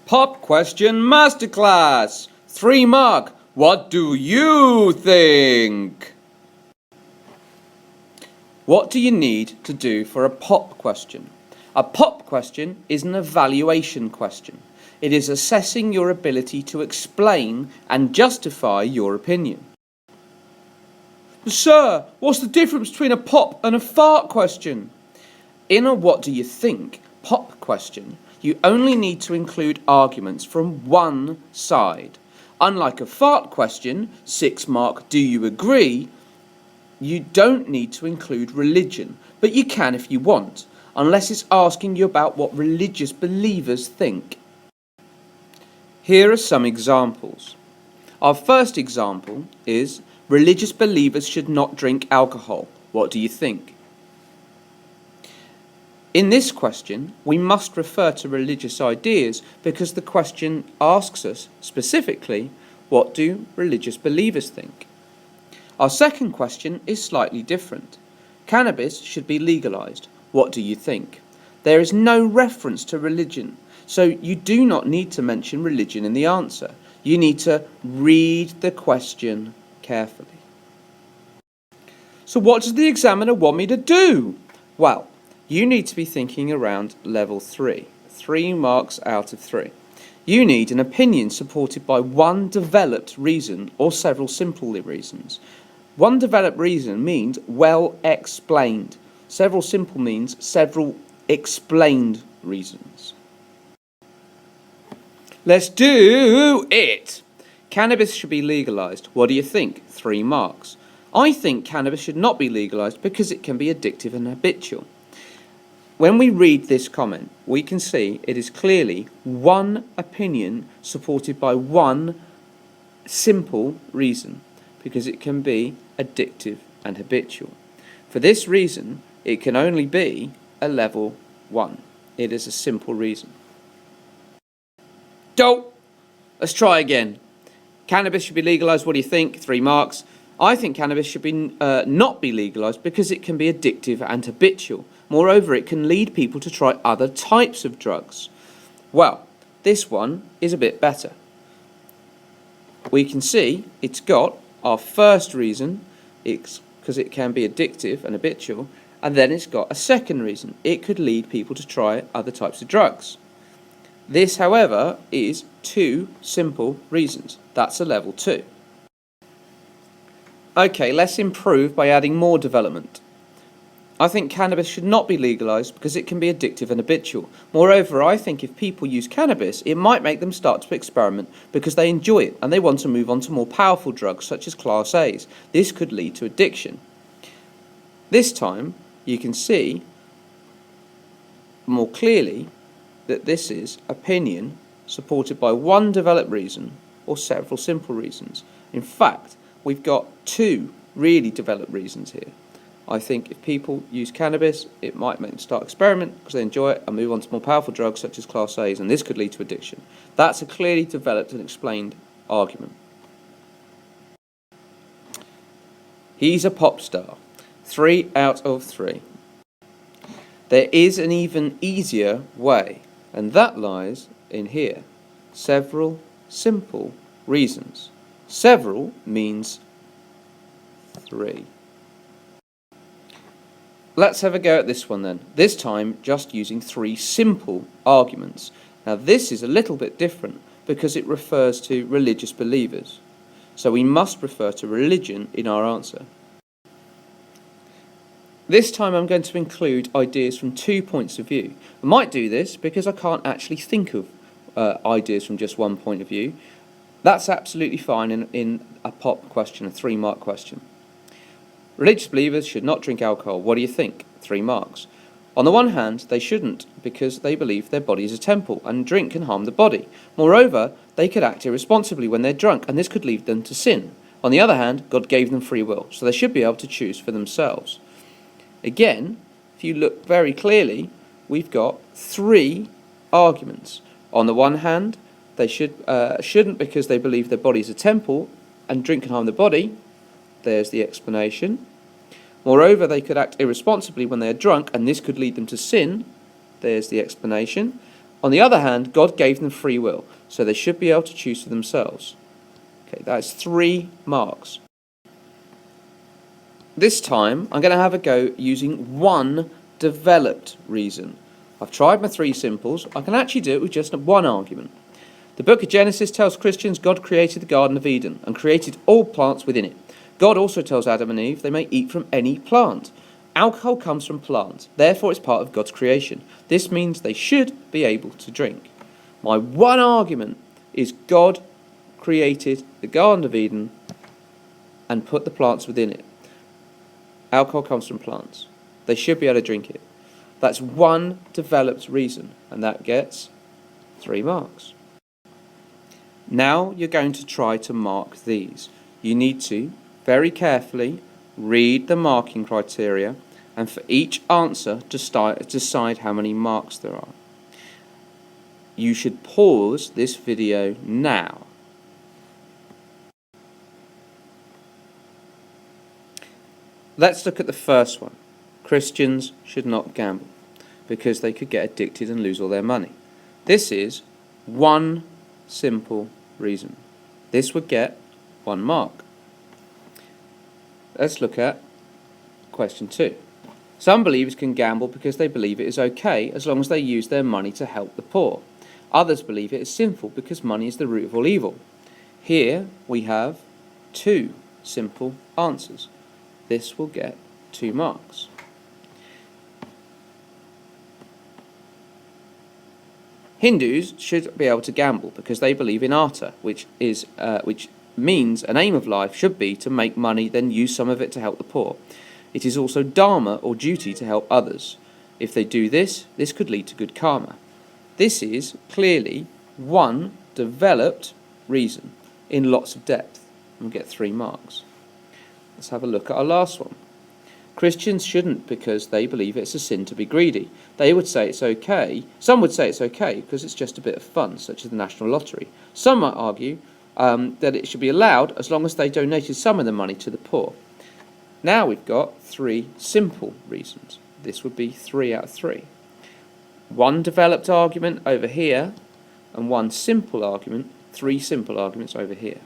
Pop Question Masterclass. 3 mark. What do you think? What do you need to do for a pop question? A pop question is an evaluation question. It is assessing your ability to explain and justify your opinion. Sir, what's the difference between a pop and a fart question? In a what do you think pop question, you only need to include arguments from one side. Unlike a fart question, 6 mark, do you agree? You don't need to include religion, but you can if you want, unless it's asking you about what religious believers think. Here are some examples. Our first example is religious believers should not drink alcohol. What do you think? In this question, we must refer to religious ideas because the question asks us specifically, what do religious believers think? Our second question is slightly different. Cannabis should be legalized. What do you think? There is no reference to religion, so you do not need to mention religion in the answer. You need to read the question carefully. So what does the examiner want me to do? Well, you need to be thinking around level 3, 3 marks out of 3. You need an opinion supported by one developed reason or several simple reasons. One developed reason means well explained. Several simple means several explained reasons. Let's do it! Cannabis should be legalized. What do you think? 3 marks. I think cannabis should not be legalized because it can be addictive and habitual. When we read this comment, we can see it is clearly one opinion supported by one simple reason, because it can be addictive and habitual. For this reason, it can only be a level 1. It is a simple reason. Dope! Let's try again. Cannabis should be legalized. What do you think? 3 marks. I think cannabis should be not be legalized because it can be addictive and habitual. Moreover, it can lead people to try other types of drugs. Well, this one is a bit better. We can see it's got our first reason, it's because it can be addictive and habitual, and then it's got a second reason. It could lead people to try other types of drugs. This, however, is 2 simple reasons. That's a level 2. Okay, let's improve by adding more development. I think cannabis should not be legalized because it can be addictive and habitual. Moreover, I think if people use cannabis, it might make them start to experiment because they enjoy it and they want to move on to more powerful drugs such as Class A's. This could lead to addiction. This time, you can see more clearly that this is opinion supported by one developed reason or several simple reasons. In fact, we've got 2 really developed reasons here. I think if people use cannabis, it might make them start experiment because they enjoy it and move on to more powerful drugs such as Class A's, and this could lead to addiction. That's a clearly developed and explained argument. He's a pop star. 3 out of 3. There is an even easier way, and that lies in here. Several simple reasons. Several means 3. Let's have a go at this one then. This time just using 3 simple arguments. Now this is a little bit different because it refers to religious believers. So we must refer to religion in our answer. This time I'm going to include ideas from 2 points of view. I might do this because I can't actually think of ideas from just one point of view. That's absolutely fine in a pop question, a 3 mark question. Religious believers should not drink alcohol. What do you think? 3 marks. On the one hand, they shouldn't because they believe their body is a temple and drink can harm the body. Moreover, they could act irresponsibly when they're drunk and this could lead them to sin. On the other hand, God gave them free will, so they should be able to choose for themselves. Again, if you look very clearly, we've got 3 arguments. On the one hand, they shouldn't because they believe their body is a temple and drink can harm the body. There's the explanation. Moreover, they could act irresponsibly when they are drunk, and this could lead them to sin. There's the explanation. On the other hand, God gave them free will, so they should be able to choose for themselves. Okay, that's 3 marks. This time, I'm going to have a go using one developed reason. I've tried my 3 simples. I can actually do it with just one argument. The book of Genesis tells Christians God created the Garden of Eden and created all plants within it. God also tells Adam and Eve they may eat from any plant. Alcohol comes from plants, therefore it's part of God's creation. This means they should be able to drink. My one argument is God created the Garden of Eden and put the plants within it. Alcohol comes from plants. They should be able to drink it. That's one developed reason, and that gets 3 marks. Now you're going to try to mark these. You need to very carefully read the marking criteria, and for each answer decide how many marks there are. You should pause this video now. Let's look at the first one. Christians should not gamble because they could get addicted and lose all their money. This is one simple reason. This would get 1 mark. Let's look at question 2. Some believers can gamble because they believe it is okay as long as they use their money to help the poor. Others believe it is sinful because money is the root of all evil. Here we have 2 simple answers. This will get 2 marks. Hindus should be able to gamble because they believe in arta, which means an aim of life should be to make money, then use some of it to help the poor. It is also dharma or duty to help others. If they do this, this could lead to good karma. This is clearly one developed reason in lots of depth. We'll get 3 marks. Let's have a look at our last one. Christians shouldn't because they believe it's a sin to be greedy. They would say it's okay. Some would say it's okay because it's just a bit of fun, such as the National Lottery. Some might argue that it should be allowed as long as they donated some of the money to the poor. Now we've got 3 simple reasons. This would be 3 out of 3. 1 developed argument over here and 1 simple argument, 3 simple arguments over here.